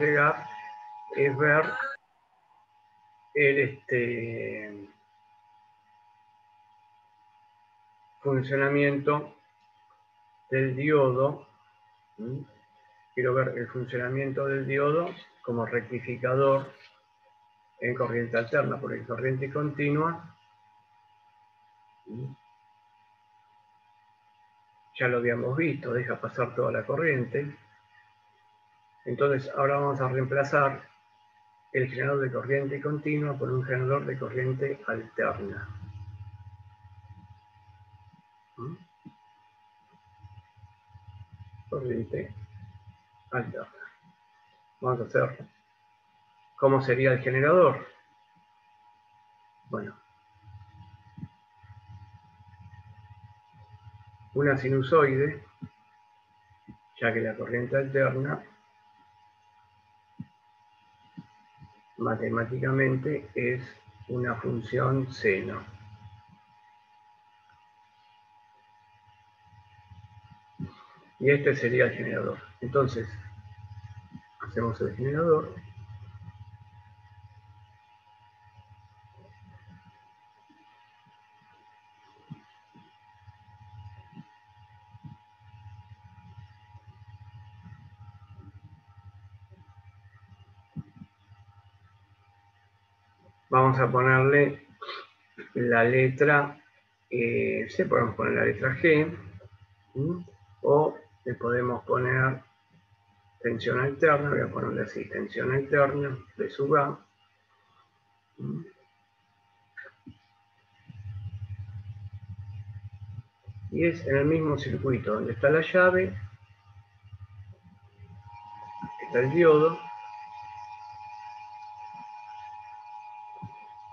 llegar es ver el funcionamiento del diodo. Quiero ver el funcionamiento del diodo como rectificador en corriente alterna, porque en corriente continua ya lo habíamos visto, deja pasar toda la corriente. Entonces ahora vamos a reemplazar el generador de corriente continua por un generador de corriente alterna. Corriente alterna. Vamos a hacer cómo sería el generador. Bueno, una sinusoide, ya que la corriente alterna matemáticamente es una función seno. Y este sería el generador. Entonces, hacemos el generador. Vamos a ponerle la letra, podemos poner la letra G, o le podemos poner tensión alterna, voy a ponerle así, tensión alterna, B sub A. Y es en el mismo circuito donde está la llave, está el diodo,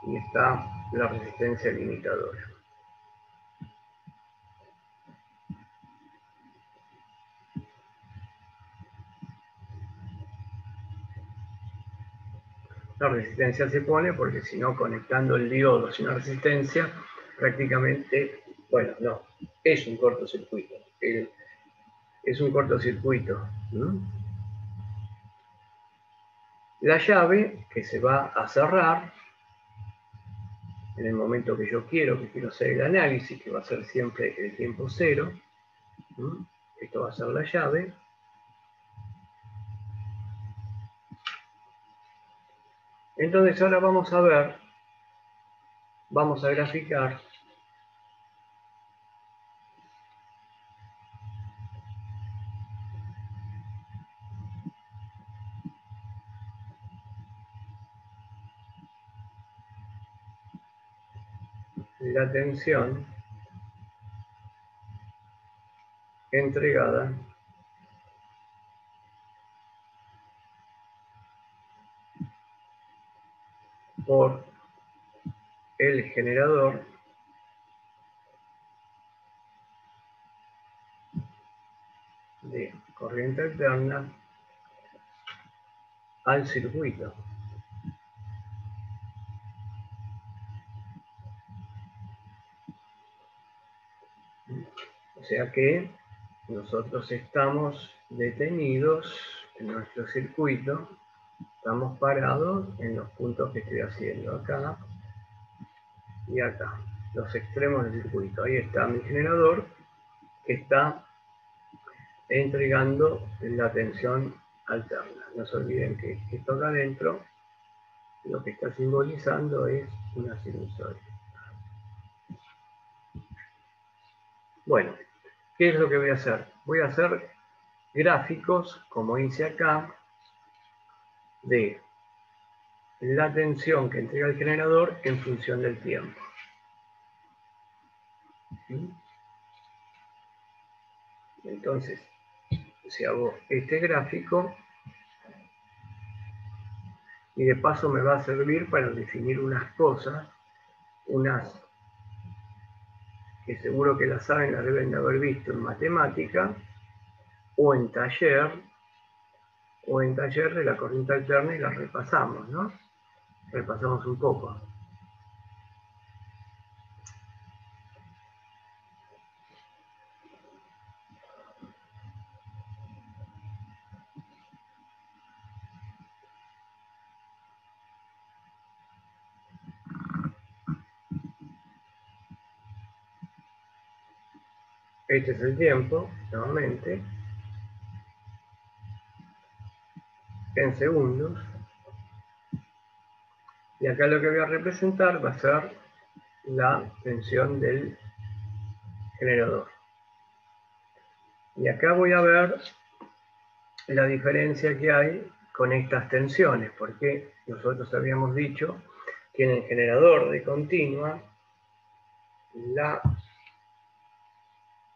y está la resistencia limitadora. La resistencia se pone porque si no, conectando el diodo sin una resistencia, prácticamente, bueno, no, es un cortocircuito. Es un cortocircuito. La llave que se va a cerrar en el momento que yo quiero hacer el análisis, que va a ser siempre el tiempo cero. Esto va a ser la llave. Entonces ahora vamos a ver, vamos a graficar la tensión entregada por el generador de corriente alterna al circuito. O sea que nosotros estamos detenidos en nuestro circuito, estamos parados en los puntos que estoy haciendo acá y acá, los extremos del circuito. Ahí está mi generador que está entregando la tensión alterna. No se olviden que esto acá adentro lo que está simbolizando es una sinusoide. Bueno, ¿qué es lo que voy a hacer? Voy a hacer gráficos, como hice acá, de la tensión que entrega el generador en función del tiempo. Entonces, si hago este gráfico, y de paso me va a servir para definir unas cosas, unas que seguro que las saben, las deben de haber visto en matemática, o en taller de la corriente alterna, y las repasamos, ¿no? Repasamos un poco. Este es el tiempo, nuevamente, en segundos. Y acá lo que voy a representar va a ser la tensión del generador. Y acá voy a ver la diferencia que hay con estas tensiones, porque nosotros habíamos dicho que en el generador de continua la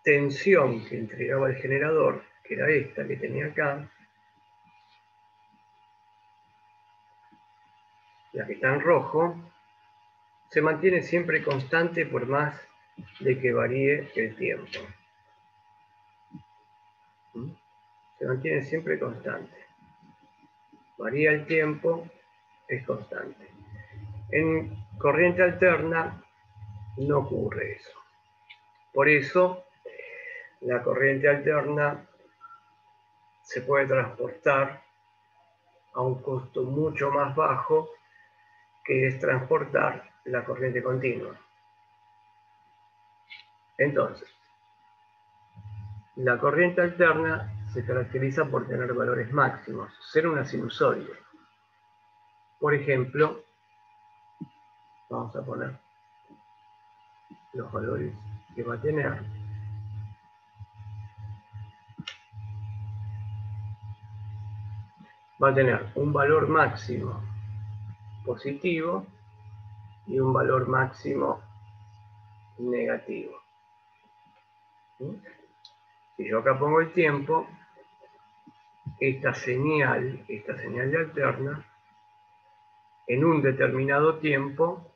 tensión que entregaba el generador, que era esta que tenía acá, la que está en rojo, se mantiene siempre constante por más de que varíe el tiempo. Se mantiene siempre constante. Varía el tiempo, es constante. En corriente alterna no ocurre eso. Por eso, la corriente alterna se puede transportar a un costo mucho más bajo que es transportar la corriente continua. Entonces, la corriente alterna se caracteriza por tener valores máximos, ser una sinusoide. Por ejemplo, vamos a poner los valores que va a tener. Va a tener un valor máximo positivo y un valor máximo negativo. Si yo acá pongo el tiempo, esta señal de alterna, en un determinado tiempo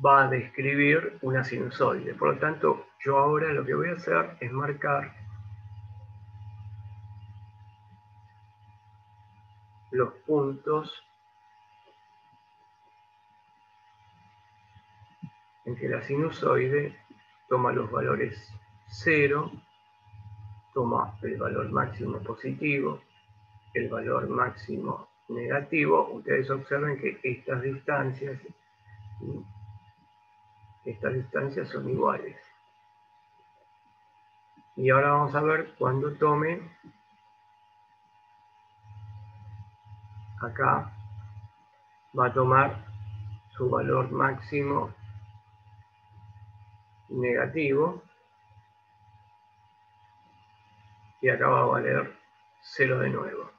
va a describir una sinusoide. Por lo tanto, yo ahora lo que voy a hacer es marcar los puntos en que la sinusoide toma los valores 0, toma el valor máximo positivo, el valor máximo negativo. Ustedes observen que estas distancias son iguales. Y ahora vamos a ver cuando tome acá, va a tomar su valor máximo negativo y acá va a valer 0 de nuevo.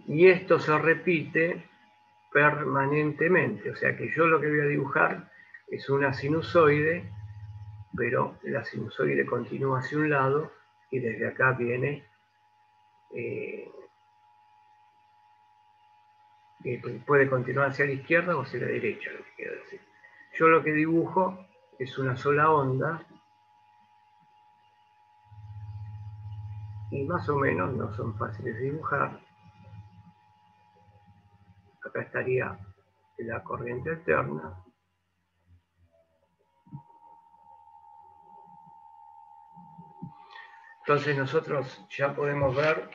Y esto se repite permanentemente, o sea que yo lo que voy a dibujar es una sinusoide, pero la sinusoide continúa hacia un lado y desde acá viene puede continuar hacia la izquierda o hacia la derecha, lo que quiero decir. Yo lo que dibujo es una sola onda y más o menos no son fáciles de dibujar. Acá estaría la corriente alterna. Entonces nosotros ya podemos ver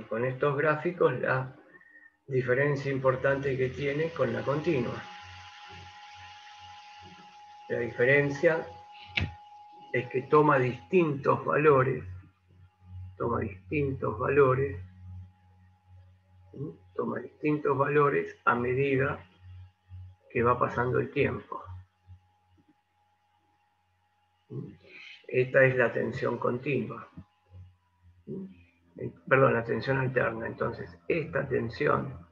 con estos gráficos la diferencia importante que tiene con la continua. La diferencia es que toma distintos valores a medida que va pasando el tiempo. Esta es la tensión continua. Perdón, la tensión alterna. Entonces, esta tensión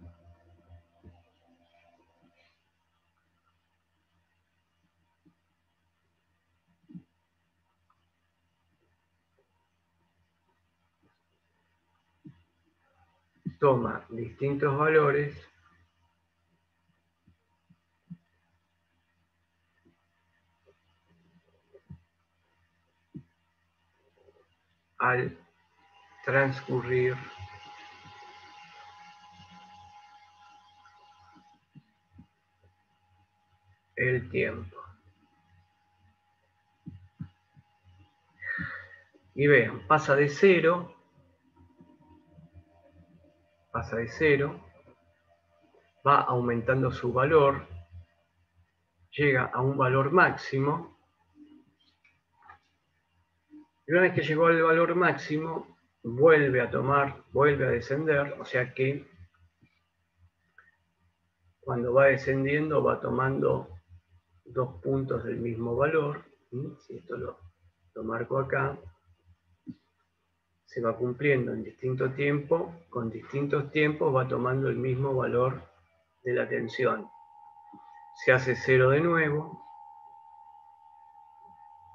toma distintos valores al transcurrir el tiempo. Y vean, pasa de cero, va aumentando su valor, llega a un valor máximo Y una vez que llegó al valor máximo, vuelve a descender, o sea que cuando va descendiendo va tomando 2 puntos del mismo valor. Si esto lo marco acá, se va cumpliendo en distinto tiempo, con distintos tiempos va tomando el mismo valor de la tensión. Se hace 0 de nuevo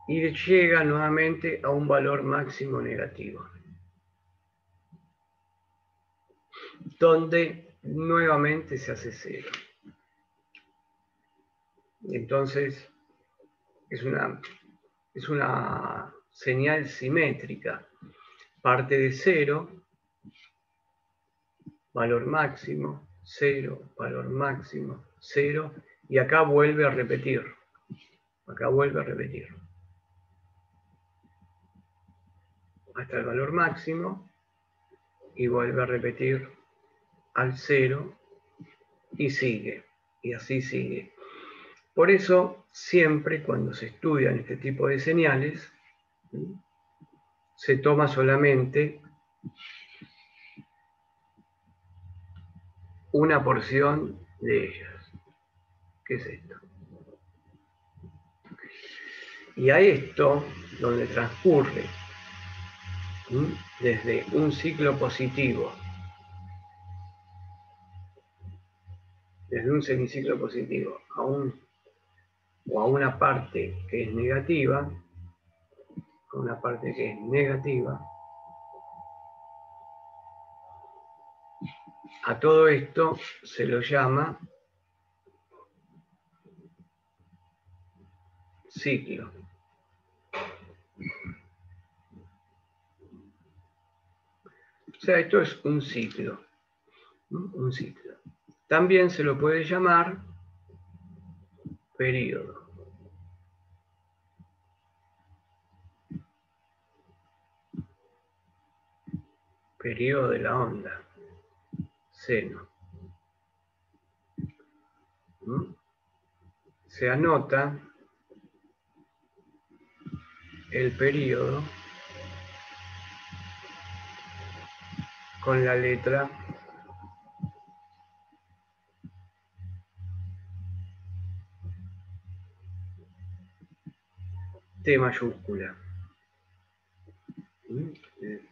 y llega nuevamente a un valor máximo negativo, donde nuevamente se hace 0. Entonces es una señal simétrica. Parte de 0, valor máximo, 0, valor máximo, 0, y acá vuelve a repetir. Acá vuelve a repetir. Hasta el valor máximo, y vuelve a repetir al 0, y sigue, y así sigue. Por eso, siempre cuando se estudian este tipo de señales, se toma solamente una porción de ellas. ¿Qué es esto? Y a esto, donde transcurre desde un ciclo positivo, desde un semiciclo positivo a una parte que es negativa, a todo esto se lo llama ciclo. O sea, esto es un ciclo. Un ciclo. También se lo puede llamar periodo. Periodo de la onda. Seno. Se anota el periodo con la letra T mayúscula.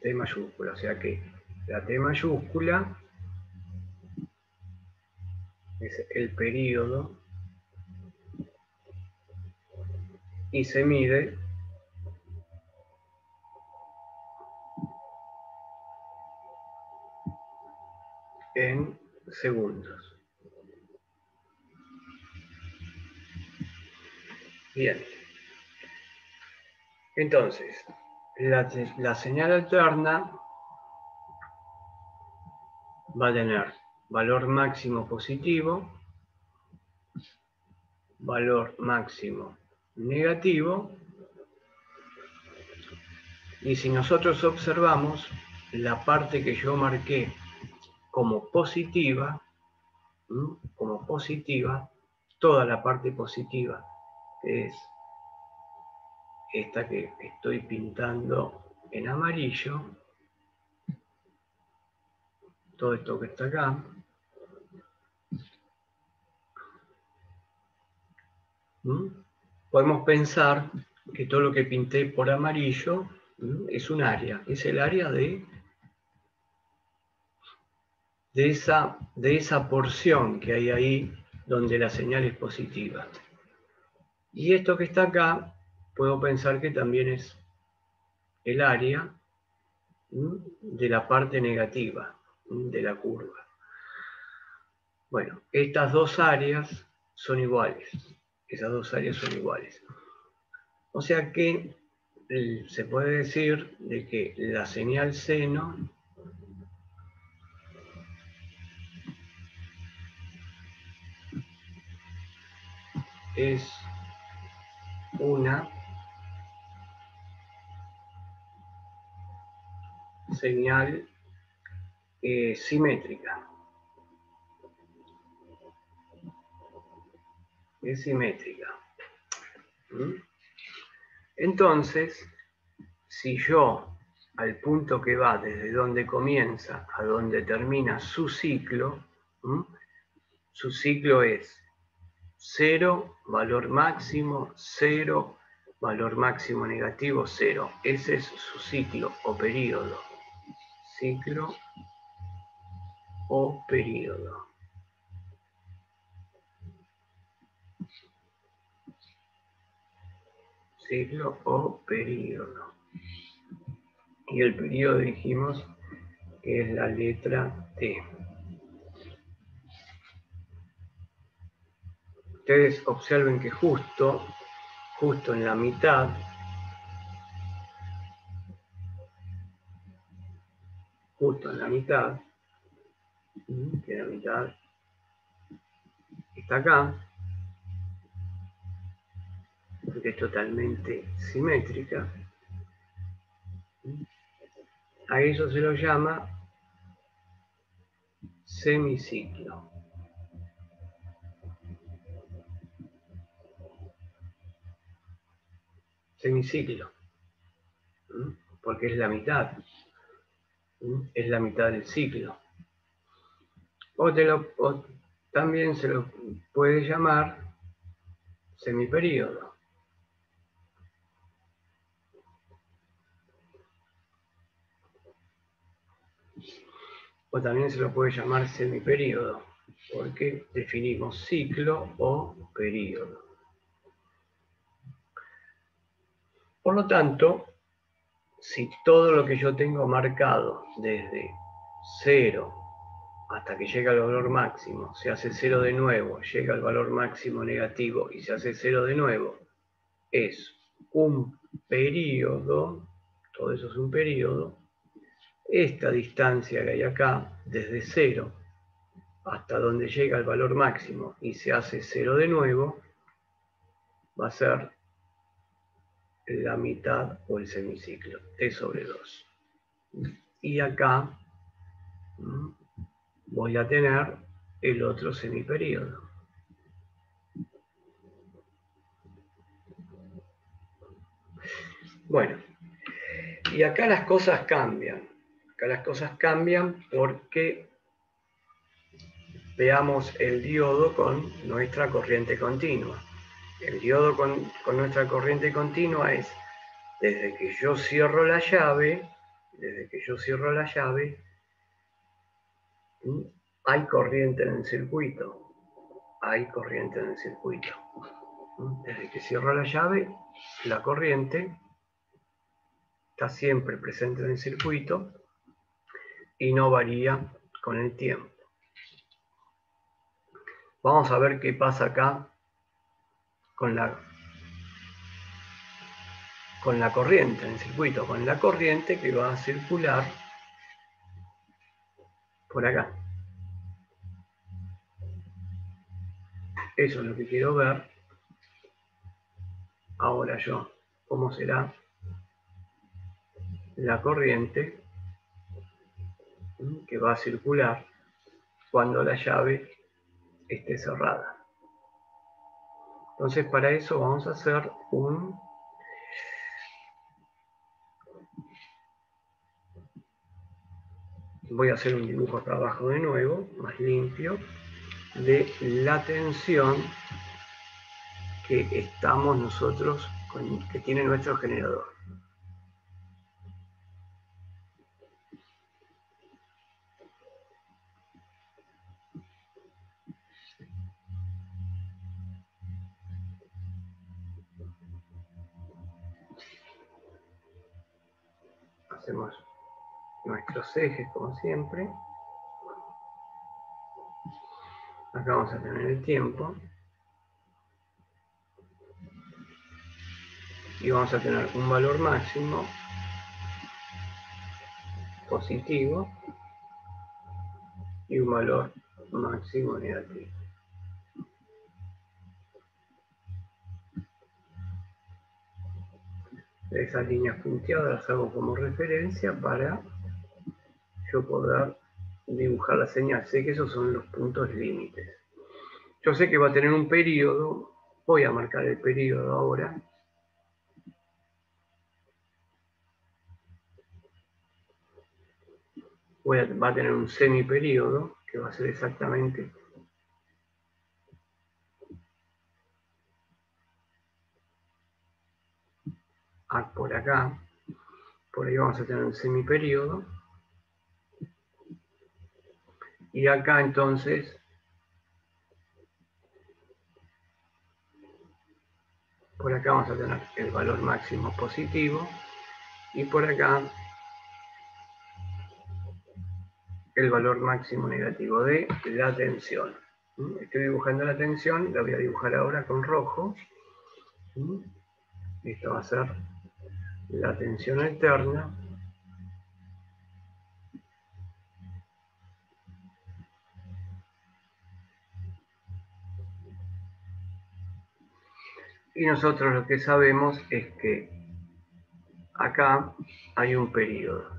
T mayúscula, o sea que la T mayúscula es el periodo y se mide en segundos. Bien. Entonces, la señal alterna va a tener valor máximo positivo, valor máximo negativo, y si nosotros observamos la parte que yo marqué como positiva, toda la parte positiva, que es esta que estoy pintando en amarillo, todo esto que está acá, podemos pensar que todo lo que pinté por amarillo es un área, es el área de esa porción que hay ahí donde la señal es positiva. Y esto que está acá, puedo pensar que también es el área de la parte negativa de la curva. Bueno, estas dos áreas son iguales. Esas dos áreas son iguales. O sea que se puede decir de que la señal seno es una señal simétrica. Es simétrica. Entonces, si yo al punto que va desde donde comienza a donde termina su ciclo, su ciclo es 0, valor máximo, 0, valor máximo negativo, 0. Ese es su ciclo o periodo. Ciclo o periodo. Ciclo o periodo. Y el periodo dijimos que es la letra T. Ustedes observen que justo en la mitad, que la mitad está acá, porque es totalmente simétrica, a eso se lo llama semiciclo. Semiciclo, porque es la mitad, es la mitad del ciclo. O también se lo puede llamar semiperíodo. O también se lo puede llamar semiperíodo, porque definimos ciclo o período. Por lo tanto, si todo lo que yo tengo marcado desde 0 hasta que llega al valor máximo, se hace 0 de nuevo, llega al valor máximo negativo y se hace 0 de nuevo, es un periodo, todo eso es un periodo. Esta distancia que hay acá, desde 0 hasta donde llega el valor máximo y se hace 0 de nuevo, va a ser la mitad o el semiciclo, T sobre 2. Y acá voy a tener el otro semiperíodo. Bueno, y acá las cosas cambian. Acá las cosas cambian porque veamos el diodo con nuestra corriente continua. El diodo con nuestra corriente continua es desde que yo cierro la llave, hay corriente en el circuito. Desde que cierro la llave, la corriente está siempre presente en el circuito y no varía con el tiempo. Vamos a ver qué pasa acá con la corriente en el circuito, con la corriente que va a circular por acá. Eso es lo que quiero ver ahora yo. ¿Cómo será la corriente que va a circular cuando la llave esté cerrada? Entonces, para eso vamos a hacer voy a hacer un dibujo acá abajo de nuevo, más limpio, de la tensión que estamos nosotros, que tiene nuestro generador. Hacemos nuestros ejes como siempre. Acá vamos a tener el tiempo. Y vamos a tener un valor máximo positivo y un valor máximo negativo. Esas líneas punteadas las hago como referencia para yo poder dibujar la señal. Sé que esos son los puntos límites. Yo sé que va a tener un periodo. Voy a marcar el periodo ahora. va a tener un semiperíodo que va a ser exactamente por acá. Por ahí vamos a tener un semiperíodo. Y acá entonces, por acá vamos a tener el valor máximo positivo. Y por acá el valor máximo negativo de la tensión. Estoy dibujando la tensión, la voy a dibujar ahora con rojo. Esto va a ser la tensión alterna. Y nosotros lo que sabemos es que acá hay un periodo.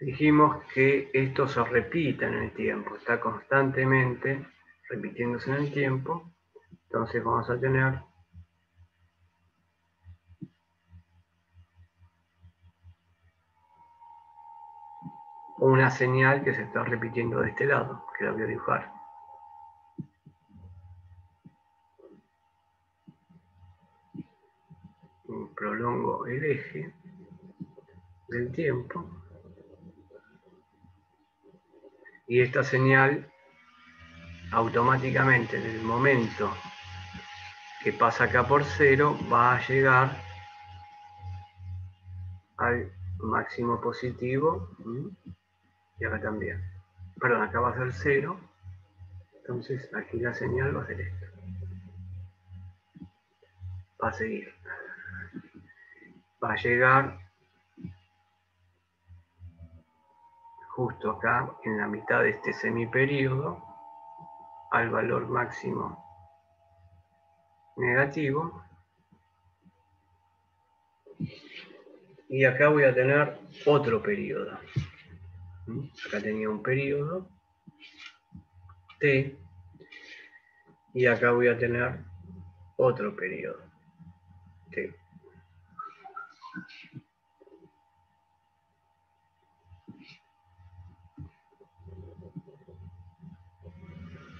Dijimos que esto se repite en el tiempo, está constantemente repitiéndose en el tiempo. Entonces vamos a tener una señal que se está repitiendo de este lado, que la voy a dibujar. Prolongo el eje del tiempo. Y esta señal automáticamente en el momento que pasa acá por 0 va a llegar al máximo positivo y acá también. Perdón, acá va a ser 0, entonces aquí la señal va a ser esto. Va a seguir. Va a llegar justo acá en la mitad de este semiperíodo al valor máximo negativo. Y acá voy a tener otro periodo. Acá tenía un periodo T y acá voy a tener otro periodo T.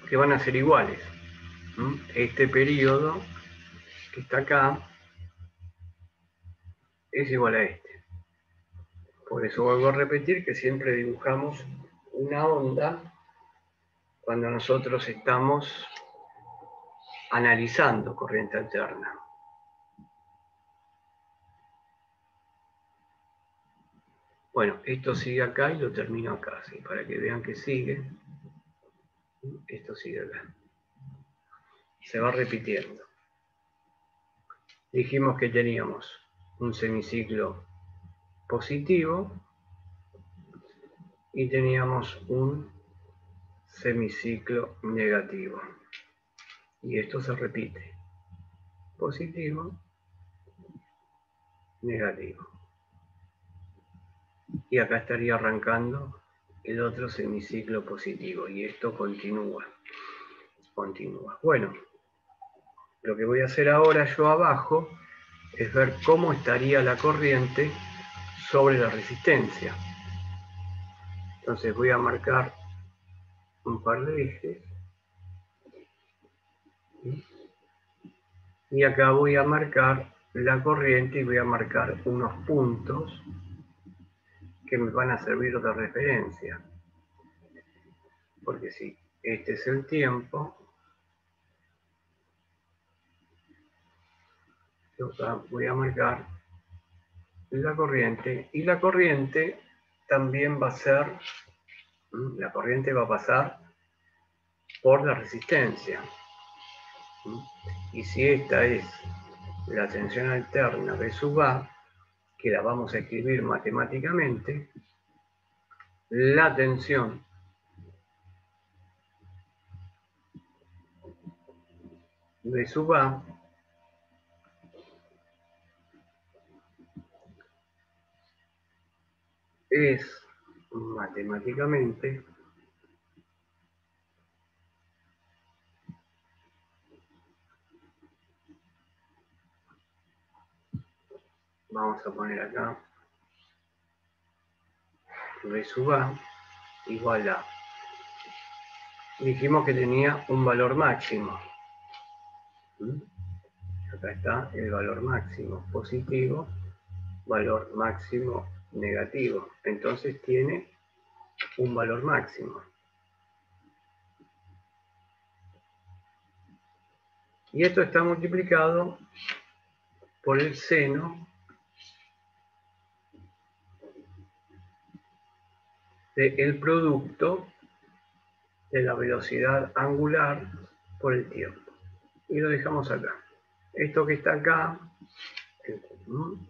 Que van a ser iguales. Este periodo que está acá es igual a este. Por eso vuelvo a repetir que siempre dibujamos una onda cuando nosotros estamos analizando corriente alterna. Bueno, esto sigue acá y lo termino acá, ¿sí? Para que vean que sigue. Esto sigue acá. Se va repitiendo. Dijimos que teníamos un semiciclo positivo y teníamos un semiciclo negativo. Y esto se repite. Positivo, negativo. Y acá estaría arrancando el otro semiciclo positivo. Y esto continúa. Continúa. Bueno, lo que voy a hacer ahora yo abajo es ver cómo estaría la corriente sobre la resistencia. Entonces voy a marcar un par de ejes. Y acá voy a marcar la corriente y voy a marcar unos puntos que me van a servir de referencia. Porque si este es el tiempo, yo acá voy a marcar la corriente. Y la corriente también va a ser, la corriente va a pasar por la resistencia. Y si esta es la tensión alterna B sub A, que la vamos a escribir matemáticamente, la tensión B sub A es matemáticamente Vamos a poner acá B sub A igual a. Dijimos que tenía un valor máximo. Acá está el valor máximo positivo, valor máximo negativo. Entonces tiene un valor máximo. Y esto está multiplicado por el seno del producto de la velocidad angular por el tiempo. Y lo dejamos acá. Esto que está acá,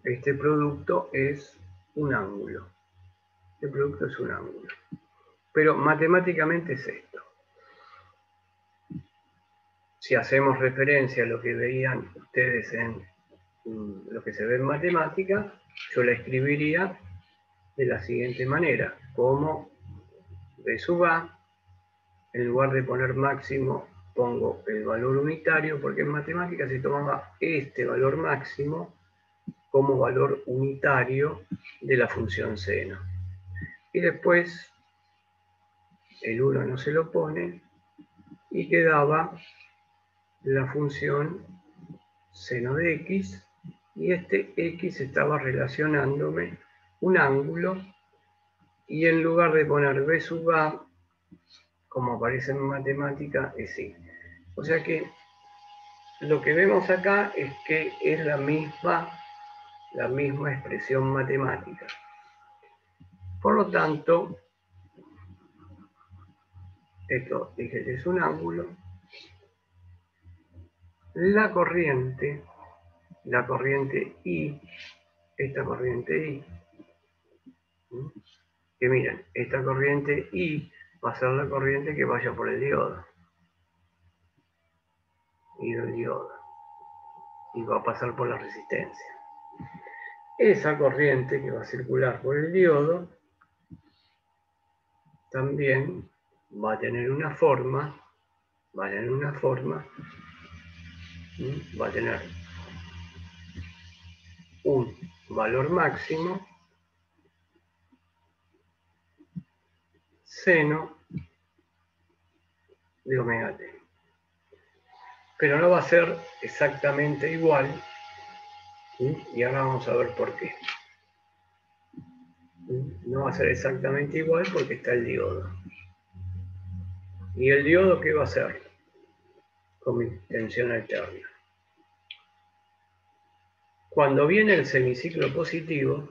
este producto es un ángulo. Este producto es un ángulo. Pero matemáticamente es esto. Si hacemos referencia a lo que veían ustedes en lo que se ve en matemática, yo la escribiría de la siguiente manera, como B sub A, en lugar de poner máximo, pongo el valor unitario, porque en matemática se tomaba este valor máximo como valor unitario de la función seno. Y después el 1 no se lo pone y quedaba la función seno de x, y este x estaba relacionándome un ángulo, y en lugar de poner B sub A, como aparece en matemática, es y. O sea que lo que vemos acá es que es la misma expresión matemática. Por lo tanto, esto dije que es un ángulo. La corriente I, esta corriente I, que miren, esta corriente I va a ser la corriente que vaya por el diodo. Y el diodo. Y va a pasar por la resistencia. Esa corriente que va a circular por el diodo también va a tener una forma, va a tener un valor máximo seno de omega t. Pero no va a ser exactamente igual, y ahora vamos a ver por qué. No va a ser exactamente igual porque está el diodo. ¿Y el diodo qué va a hacer? Con mi tensión alterna. Cuando viene el semiciclo positivo,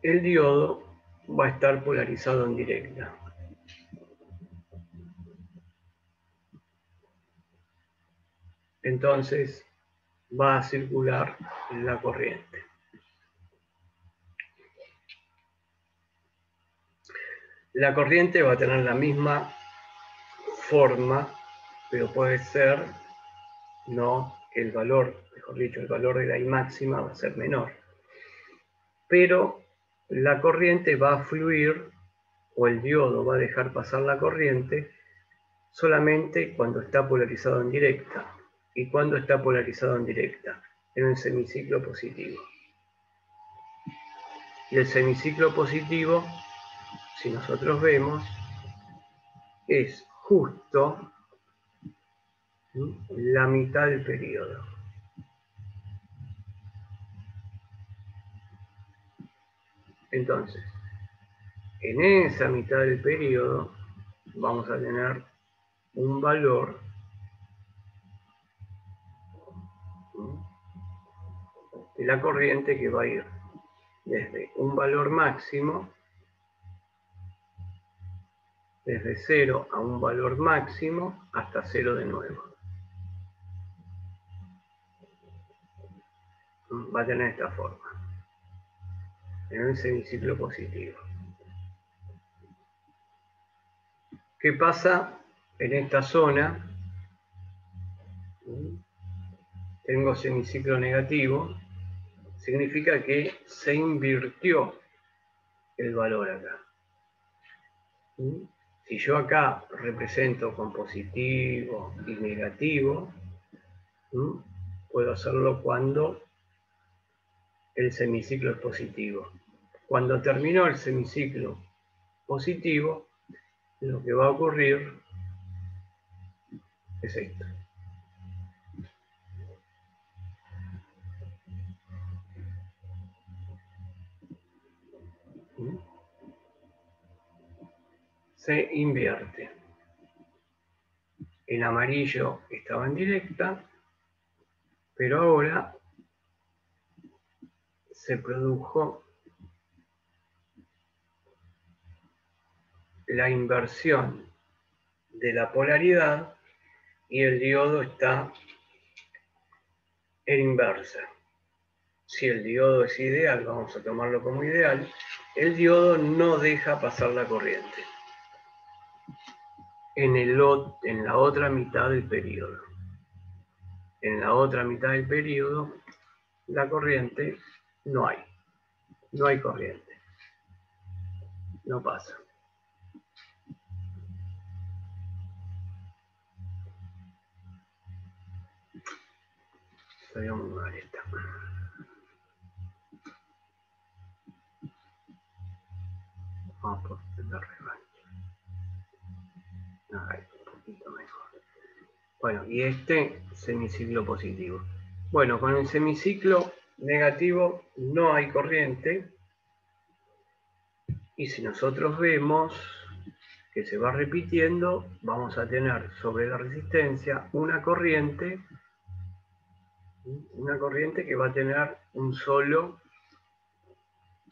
el diodo va a estar polarizado en directa. Entonces va a circular la corriente. La corriente va a tener la misma forma, pero puede ser que el valor, mejor dicho, el valor de la I máxima va a ser menor. Pero la corriente va a fluir, o el diodo va a dejar pasar la corriente, solamente cuando está polarizado en directa. ¿Y cuando está polarizado en directa? En un semiciclo positivo. Y el semiciclo positivo, si nosotros vemos, es justo la mitad del periodo. Entonces, en esa mitad del periodo vamos a tener un valor de la corriente que va a ir desde un valor máximo, desde 0 a un valor máximo, hasta 0 de nuevo. Va a tener esta forma, en un semiciclo positivo. ¿Qué pasa en esta zona? Tengo semiciclo negativo, significa que se invirtió el valor acá. Si yo acá represento con positivo y negativo, puedo hacerlo cuando el semiciclo es positivo. Cuando terminó el semiciclo positivo, lo que va a ocurrir es esto. Se invierte. El amarillo estaba en directa, pero ahora se produjo la inversión de la polaridad y el diodo está en inversa. Si el diodo es ideal, vamos a tomarlo como ideal, el diodo no deja pasar la corriente en la otra mitad del periodo. En la otra mitad del periodo, la corriente no hay corriente, no pasa. Salió muy mal esta. Vamos por la revancha. Ahí, un poquito mejor. Bueno, y este semiciclo positivo. Bueno, con el semiciclo negativo no hay corriente. Y si nosotros vemos que se va repitiendo, vamos a tener sobre la resistencia una corriente que va a tener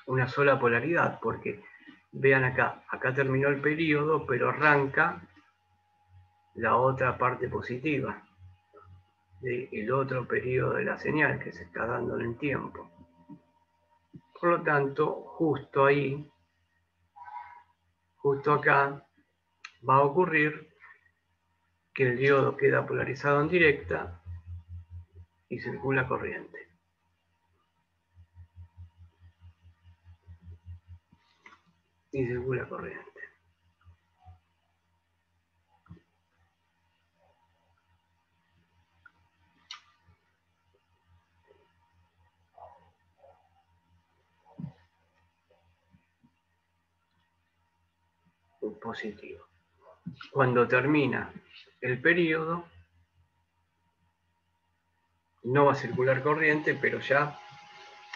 una sola polaridad, porque vean acá terminó el periodo, pero arranca la otra parte positiva del otro periodo de la señal que se está dando en el tiempo. Por lo tanto, justo ahí, justo acá, va a ocurrir que el diodo queda polarizado en directa y circula corriente. Y circula corriente. Positivo. Cuando termina el periodo, no va a circular corriente, pero ya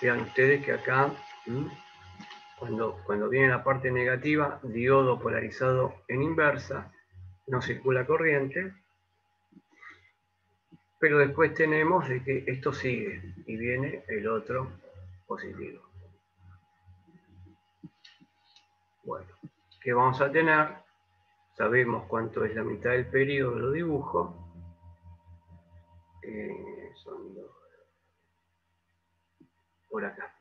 vean ustedes que acá, cuando viene la parte negativa, diodo polarizado en inversa, no circula corriente, pero después tenemos de que esto sigue y viene el otro positivo. Bueno, ¿qué vamos a tener? Sabemos cuánto es la mitad del periodo, lo dibujo. Son dos. Por acá.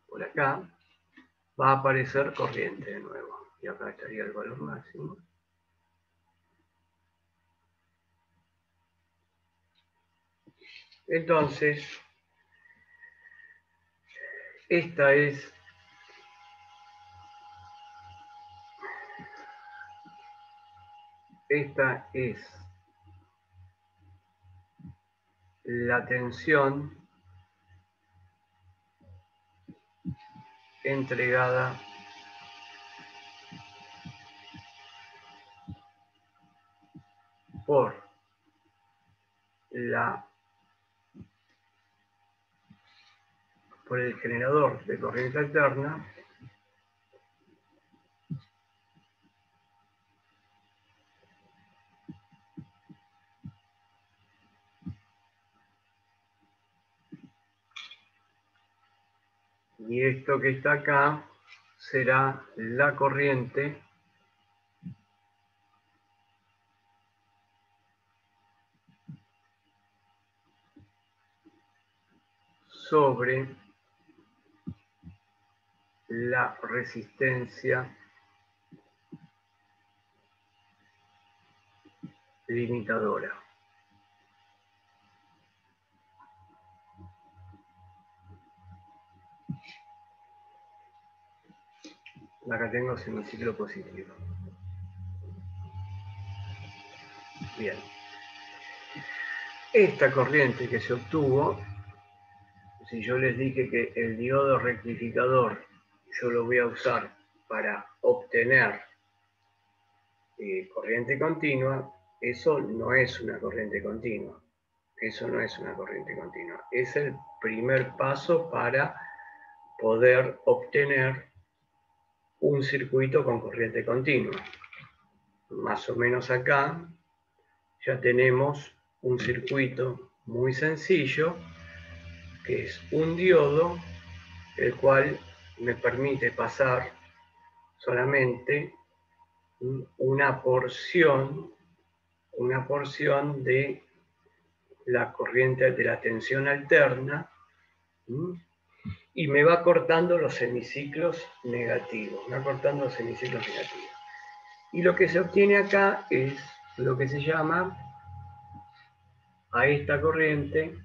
Por acá va a aparecer corriente de nuevo. Y acá estaría el valor máximo. Entonces, esta es la tensión entregada por el generador de corriente alterna y esto que está acá será la corriente sobre la resistencia limitadora. La acá tengo semiciclo positivo. Bien. Esta corriente que se obtuvo, si yo les dije que el diodo rectificador yo lo voy a usar para obtener corriente continua, eso no es una corriente continua. Eso no es una corriente continua. Es el primer paso para poder obtener un circuito con corriente continua. Más o menos acá ya tenemos un circuito muy sencillo, que es un diodo, el cual me permite pasar solamente una porción de la corriente de la tensión alterna, y me va cortando los semiciclos negativos, Y lo que se obtiene acá es lo que se llama a esta corriente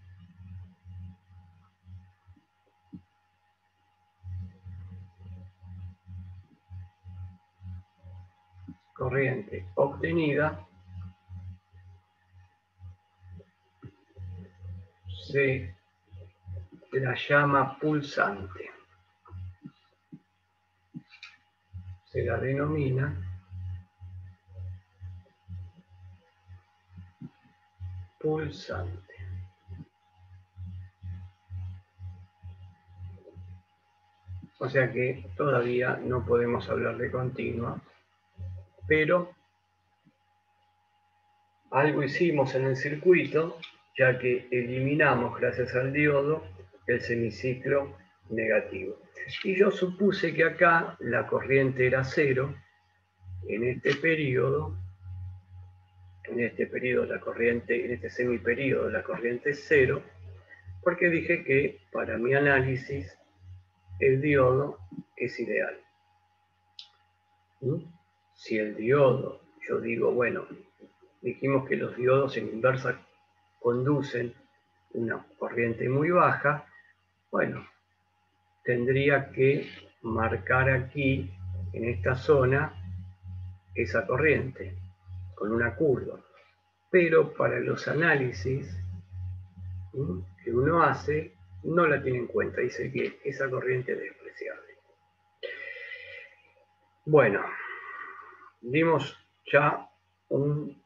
obtenida se la llama pulsante. Se la denomina pulsante. O sea que todavía no podemos hablar de continua, pero algo hicimos en el circuito, ya que eliminamos, gracias al diodo, el semiciclo negativo. Y yo supuse que acá la corriente era cero, en este periodo la corriente, en este semiperíodo la corriente es cero, porque dije que para mi análisis el diodo es ideal. Si el diodo, yo digo, bueno, dijimos que los diodos en inversa conducen una corriente muy baja, bueno, tendría que marcar aquí, en esta zona, esa corriente, con una curva. Pero para los análisis que uno hace, no la tiene en cuenta, dice que esa corriente es despreciable. Bueno, dimos ya un